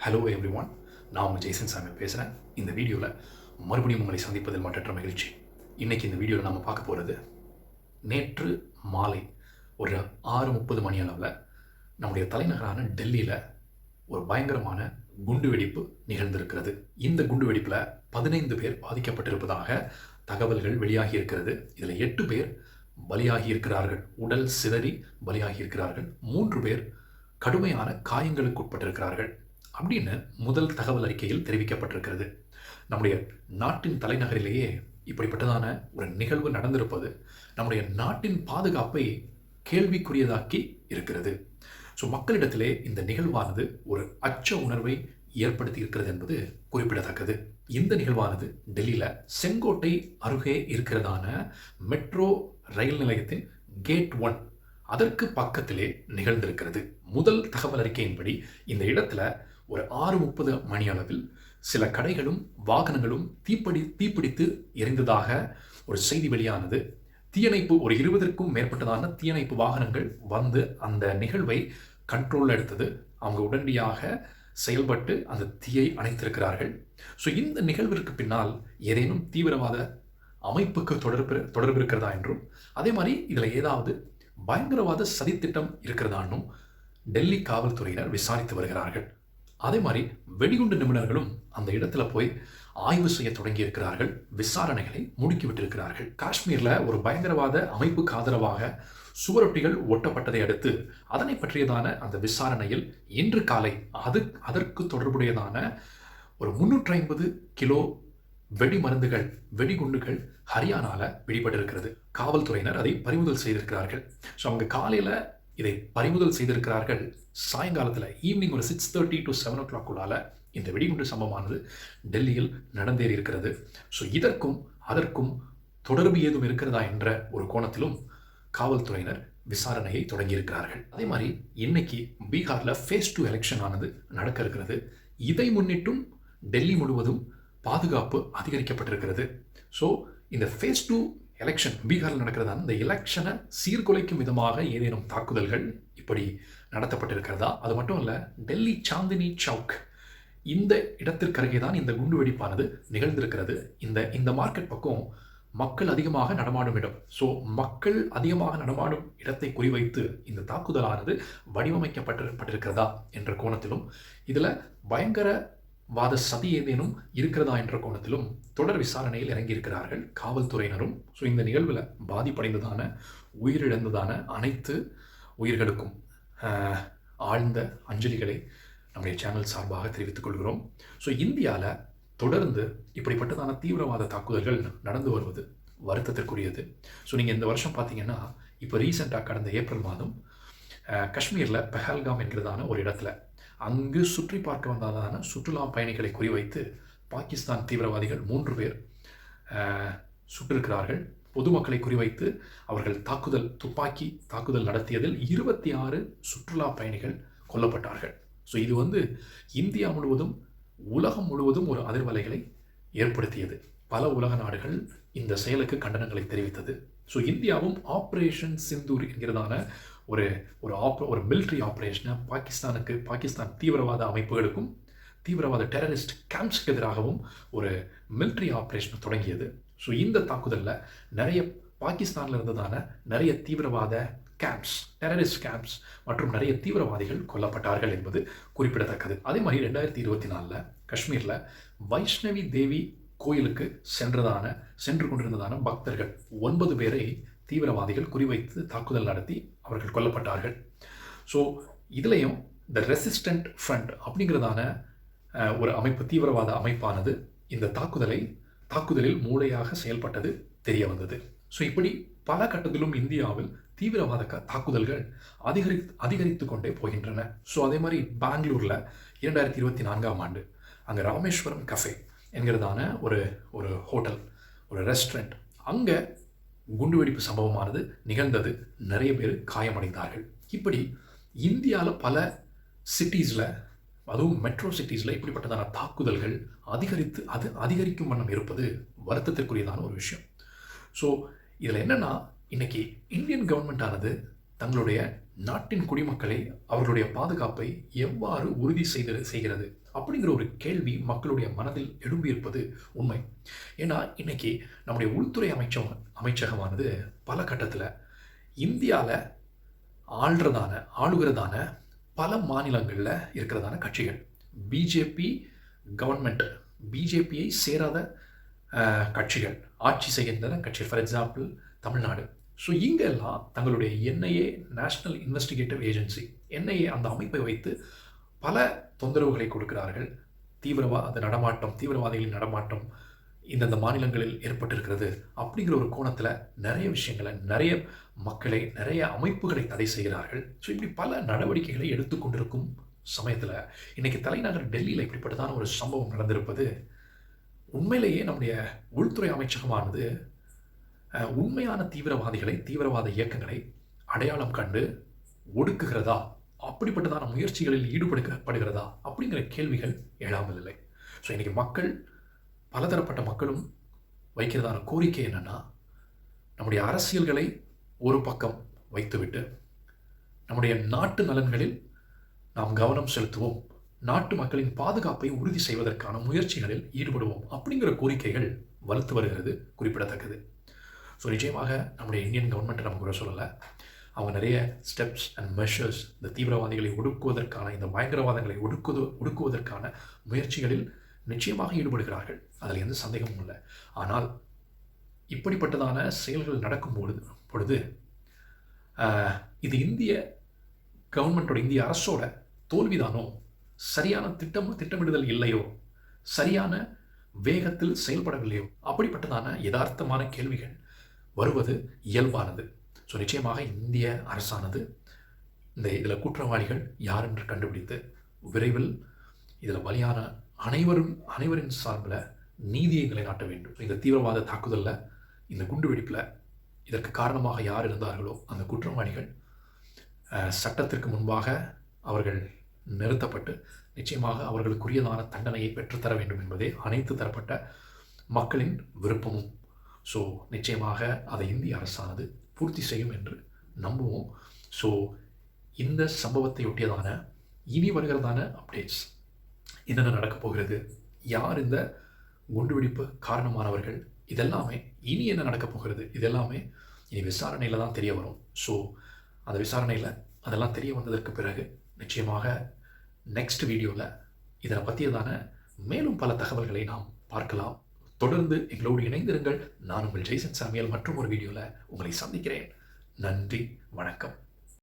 Hello every one, நான் உங்கள் ஜெய்சன் சாமி பேசுகிறேன். இந்த வீடியோவில் மறுபடியும் உங்களை சந்திப்பதில் மற்றற்ற மகிழ்ச்சி. இன்றைக்கி இந்த வீடியோவில் நம்ம பார்க்க போகிறது, நேற்று மாலை ஒரு 6:30 மணி அளவில் நம்முடைய தலைநகரான டெல்லியில் ஒரு பயங்கரமான குண்டுவெடிப்பு நிகழ்ந்திருக்கிறது. இந்த குண்டுவெடிப்பில் 15 பேர் பாதிக்கப்பட்டிருப்பதாக தகவல்கள் வெளியாகி இருக்கிறது. இதில் 8 பேர் பலியாகி இருக்கிறார்கள், உடல் சிதறி பலியாகி இருக்கிறார்கள். 3 பேர் கடுமையான காயங்களுக்கு உட்பட்டிருக்கிறார்கள் அப்படின்னு முதல் தகவல் அறிக்கையில் தெரிவிக்கப்பட்டிருக்கிறது. நம்முடைய நாட்டின் தலைநகரிலேயே இப்படிப்பட்டதான ஒரு நிகழ்வு நடந்திருப்பது நம்முடைய நாட்டின் பாதுகாப்பை கேள்விக்குரியதாக்கி இருக்கிறது. ஸோ மக்களிடத்திலே இந்த நிகழ்வானது ஒரு அச்ச உணர்வை ஏற்படுத்தி இருக்கிறது என்பது குறிப்பிடத்தக்கது. இந்த நிகழ்வானது டெல்லியில் செங்கோட்டை அருகே இருக்கிறதான மெட்ரோ ரயில் நிலையத்தின் கேட் 1 அதற்கு பக்கத்திலே நிகழ்ந்திருக்கிறது. முதல் தகவல் அறிக்கையின்படி இந்த இடத்துல ஒரு 6:30 மணி அளவில் சில கடைகளும் வாகனங்களும் தீப்பிடித்து எரிந்ததாக ஒரு செய்தி வெளியானது. தீயணைப்பு ஒரு 20க்கும் மேற்பட்டதான தீயணைப்பு வாகனங்கள் வந்து அந்த நிகழ்வை கண்ட்ரோலில் எடுத்தது. அவங்க உடனடியாக செயல்பட்டு அந்த தீயை அணைத்திருக்கிறார்கள். ஸோ இந்த நிகழ்விற்கு பின்னால் ஏதேனும் தீவிரவாத அமைப்புக்கு தொடர்பு இருக்கிறதா என்றும், அதே மாதிரி இதில் ஏதாவது பயங்கரவாத சதித்திட்டம் இருக்கிறதானும் டெல்லி காவல்துறையினர் விசாரித்து வருகிறார்கள். அதே மாதிரி வெடிகுண்டு நிபுணர்களும் அந்த இடத்துல போய் ஆய்வு செய்ய தொடங்கி இருக்கிறார்கள், விசாரணைகளை முடுக்கிவிட்டிருக்கிறார்கள். காஷ்மீரில் ஒரு பயங்கரவாத அமைப்புக்கு ஆதரவாக சுவரொட்டிகள் ஒட்டப்பட்டதை அடுத்து அதனை பற்றியதான அந்த விசாரணையில் இன்று காலை அதற்கு தொடர்புடையதான ஒரு 350 கிலோ வெடிமருந்துகள், வெடிகுண்டுகள் ஹரியானாவில் பிடிபட்டிருக்கிறது. காவல்துறையினர் அதை பறிமுதல் செய்திருக்கிறார்கள். ஸோ அவங்க காலையில் இதை பறிமுதல் செய்திருக்கிறார்கள். சாயங்காலத்தில் ஈவினிங் ஒரு 6:30 to 7 o'clock இந்த வெடிகுண்டு சம்பவமானது டெல்லியில் நடந்தேறி இருக்கிறது. ஸோ இதற்கும் அதற்கும் தொடர்பு ஏதும் இருக்கிறதா என்ற ஒரு கோணத்திலும் காவல்துறையினர் விசாரணையை தொடங்கியிருக்கிறார்கள். அதே மாதிரி இன்னைக்கு பீகாரில் phase 2 எலெக்ஷன் ஆனது நடக்க இருக்கிறது. இதை முன்னிட்டும் டெல்லி முழுவதும் பாதுகாப்பு அதிகரிக்கப்பட்டிருக்கிறது. ஸோ இந்த phase 2 எலெக்ஷன் பீகாரில் நடக்கிறதா, இந்த எலெக்ஷனை சீர்குலைக்கும் விதமாக ஏதேனும் தாக்குதல்கள் இப்படி நடத்தப்பட்டிருக்கிறதா? அது மட்டும் இல்லை, டெல்லி சாந்தினி சவுக் இந்த இடத்திற்கு அருகே தான் இந்த குண்டு வெடிப்பானது நிகழ்ந்திருக்கிறது. இந்த மார்க்கெட் பக்கம் மக்கள் அதிகமாக நடமாடும் இடம். ஸோ மக்கள் அதிகமாக நடமாடும் இடத்தை குறிவைத்து இந்த தாக்குதலானது வடிவமைக்கப்பட்டிருக்கிறதா என்ற கோணத்திலும், இதில் பயங்கரவாத சதி ஏதேனும் இருக்கிறதா என்ற கோணத்திலும் தொடர் விசாரணையில் இறங்கியிருக்கிறார்கள் காவல்துறையினரும். ஸோ இந்த நிகழ்வில் பாதிப்படைந்ததான, உயிரிழந்ததான அனைத்து உயிர்களுக்கும் ஆழ்ந்த அஞ்சலிகளை நம்முடைய சேனல் சார்பாக தெரிவித்துக் கொள்கிறோம். ஸோ இந்தியாவில் தொடர்ந்து இப்படிப்பட்டதான தீவிரவாத தாக்குதல்கள் நடந்து வருவது வருத்தத்திற்குரியது. ஸோ நீங்கள் இந்த வருஷம் பார்த்தீங்கன்னா, இப்போ ரீசெண்டாக கடந்த ஏப்ரல் மாதம் காஷ்மீரில் பெஹல்காம் என்கிறதான ஒரு இடத்துல அங்கு சுற்றி பார்க்க வந்ததான சுற்றுலா பயணிகளை குறிவைத்து பாகிஸ்தான் தீவிரவாதிகள் 3 பேர் சுட்டிருக்கிறார்கள். பொதுமக்களை குறிவைத்து அவர்கள் துப்பாக்கி தாக்குதல் நடத்தியதில் 26 சுற்றுலா பயணிகள் கொல்லப்பட்டார்கள். ஸோ இது இந்தியா முழுவதும், உலகம் முழுவதும் ஒரு அதிர்வலைகளை ஏற்படுத்தியது. பல உலக நாடுகள் இந்த செயலுக்கு கண்டனங்களை தெரிவித்தது. ஸோ இந்தியாவும் ஆப்ரேஷன் சிந்தூர் என்கிறதான ஒரு மிலிட்ரி ஆப்ரேஷனை பாகிஸ்தான் தீவிரவாத அமைப்புகளுக்கும் தீவிரவாத டெரரிஸ்ட் கேம்ப்ஸ்க்கு எதிராகவும் ஒரு மிலிட்ரி ஆப்ரேஷன் தொடங்கியது. ஸோ இந்த தாக்குதலில் நிறைய பாகிஸ்தானில் இருந்ததான நிறைய தீவிரவாத கேம்ப்ஸ், டெரரிஸ்ட் கேம்ப்ஸ் மற்றும் நிறைய தீவிரவாதிகள் கொல்லப்பட்டார்கள் என்பது குறிப்பிடத்தக்கது. அதே மாதிரி 2024 காஷ்மீரில் வைஷ்ணவி தேவி கோயிலுக்கு சென்று கொண்டிருந்ததான பக்தர்கள் 9 பேரை தீவிரவாதிகள் குறிவைத்து தாக்குதல் நடத்தி அவர்கள் கொல்லப்பட்டார்கள். ஸோ இதுலேயும் த ரெசிஸ்டன்ட் ஃப்ரண்ட் அப்படிங்கிறதான ஒரு அமைப்பு, தீவிரவாத அமைப்பானது இந்த தாக்குதலில் மூளையாக செயல்பட்டது தெரிய வந்தது. ஸோ இப்படி பல கட்டத்திலும் இந்தியாவில் தீவிரவாத தாக்குதல்கள் அதிகரித்து கொண்டே போகின்றன. ஸோ அதே மாதிரி பெங்களூரில் 2024 அங்கே ராமேஸ்வரம் கஃபே என்கிறதான ஒரு ஹோட்டல், ஒரு ரெஸ்டாரண்ட், அங்கே குண்டுவெடிப்பு சம்பவமானது நிகழ்ந்தது. நிறைய பேர் காயமடைந்தார்கள். இப்படி இந்தியாவில் பல சிட்டிஸில், அதுவும் மெட்ரோ சிட்டிஸில் இப்படிப்பட்டதான தாக்குதல்கள் அதிகரிக்கும் வண்ணம் இருப்பது வருத்தத்திற்குரியதான ஒரு விஷயம். ஸோ இதில் என்னென்னா, இன்னைக்கு இந்தியன் கவர்மெண்ட் ஆனது தங்களுடைய நாட்டின் குடிமக்களை, அவர்களுடைய பாதுகாப்பை எவ்வாறு உறுதி செய்கிறது, அப்படிங்கிற ஒரு கேள்வி மக்களுடைய மனதில் எழும்பியிருப்பது உண்மை. ஏன்னா இன்னைக்கு நம்முடைய உள்துறை அமைச்சகமானது பல கட்டத்தில் இந்தியாவில் ஆளுகிறதான பல மாநிலங்களில் இருக்கிறதான கட்சிகள், பிஜேபி கவர்மெண்ட், பிஜேபியை சேராத கட்சிகள், ஆட்சி செய்கின்ற கட்சி, ஃபார் எக்ஸாம்பிள் தமிழ்நாடு. ஸோ இங்கெல்லாம் தங்களுடைய NIA, national investigative agency, NIA அந்த அமைப்பை வைத்து பல தொந்தரவுகளை கொடுக்கிறார்கள். தீவிரவாதிகளின் நடமாட்டம் இந்தந்த மாநிலங்களில் ஏற்பட்டிருக்கிறது அப்படிங்கிற ஒரு கோணத்தில் நிறைய விஷயங்களை, நிறைய மக்களை, நிறைய அமைப்புகளை தடை செய்கிறார்கள். ஸோ இப்படி பல நடவடிக்கைகளை எடுத்துக்கொண்டிருக்கும் சமயத்தில் இன்னைக்கு தலைநகர் டெல்லியில் இப்படிப்பட்டதான ஒரு சம்பவம் நடந்திருப்பது உண்மையிலேயே நம்முடைய உள்துறை அமைச்சகமானது உண்மையான தீவிரவாத இயக்கங்களை அடையாளம் கண்டு ஒடுக்குகிறதா, அப்படிப்பட்டதான முயற்சிகளில் ஈடுபடுகிறதா அப்படிங்கிற கேள்விகள் எழாமல் இல்லை. ஸோ இன்றைக்கி பலதரப்பட்ட மக்களும் வைக்கிறதான கோரிக்கை என்னென்னா, நம்முடைய அரசியல்களை ஒரு பக்கம் வைத்துவிட்டு நம்முடைய நாட்டு நலன்களில் நாம் கவனம் செலுத்துவோம், நாட்டு மக்களின் பாதுகாப்பை உறுதி செய்வதற்கான முயற்சிகளில் ஈடுபடுவோம் அப்படிங்கிற கோரிக்கைகள் வலுத்து வருகிறது, குறிப்பிடத்தக்கது. ஸோ நிச்சயமாக நம்முடைய இந்தியன் கவர்மெண்ட் நம்ம கூட சொல்லலை, அவங்க நிறைய ஸ்டெப்ஸ் அண்ட் மெஷர்ஸ் இந்த தீவிரவாதிகளை ஒடுக்குவதற்கான, இந்த பயங்கரவாதங்களை ஒடுக்குவதற்கான முயற்சிகளில் நிச்சயமாக ஈடுபடுகிறார்கள், அதில் எந்த சந்தேகமும் இல்லை. ஆனால் இப்படிப்பட்டதான செயல்கள் நடக்கும் பொழுது இது இந்திய கவர்மெண்ட்டோட, இந்திய அரசோட தோல்விதானோ, சரியான திட்டமிடுதல் இல்லையோ, சரியான வேகத்தில் செயல்படவில்லையோ, அப்படிப்பட்டதான யதார்த்தமான கேள்விகள் வருவது இயல்பானது. ஸோ நிச்சயமாக இந்திய அரசானது இதில் குற்றவாளிகள் யார் என்று கண்டுபிடித்து விரைவில் இதில் பலியான அனைவரின் சார்பில் நீதியை நிலைநாட்ட வேண்டும். இந்த தீவிரவாத தாக்குதலில், இந்த குண்டுவெடிப்பில் இதற்கு காரணமாக யார் இருந்தார்களோ அந்த குற்றவாளிகள் சட்டத்திற்கு முன்பாக அவர்கள் நிறுத்தப்பட்டு நிச்சயமாக அவர்களுக்குரியதான தண்டனையை பெற்றுத்தர வேண்டும் என்பதே அனைத்து தரப்பட்ட மக்களின் விருப்பமும். ஸோ நிச்சயமாக அதை இந்திய அரசானது பூர்த்தி செய்யும் என்று நம்புவோம். ஸோ இந்த சம்பவத்தை ஒட்டியதான இனி வருகிறதான அப்டேட்ஸ், என்னென்ன நடக்கப் போகிறது, யார் இந்த குண்டுவெடிப்பு காரணமானவர்கள், இதெல்லாமே இனி என்ன நடக்கப் போகிறது, இதெல்லாமே இனி விசாரணையில் தான் தெரிய வரும். ஸோ அந்த விசாரணையில் அதெல்லாம் தெரிய வந்ததற்கு பிறகு நிச்சயமாக நெக்ஸ்ட் வீடியோவில் இதனை பற்றியதான மேலும் பல தகவல்களை நாம் பார்க்கலாம். தொடர்ந்து எங்களோடு இணைந்திருங்கள். நான் உங்கள் ஜெய்சன் சாமியல் மற்றும் ஒரு வீடியோவில் உங்களை சந்திக்கிறேன். நன்றி, வணக்கம்.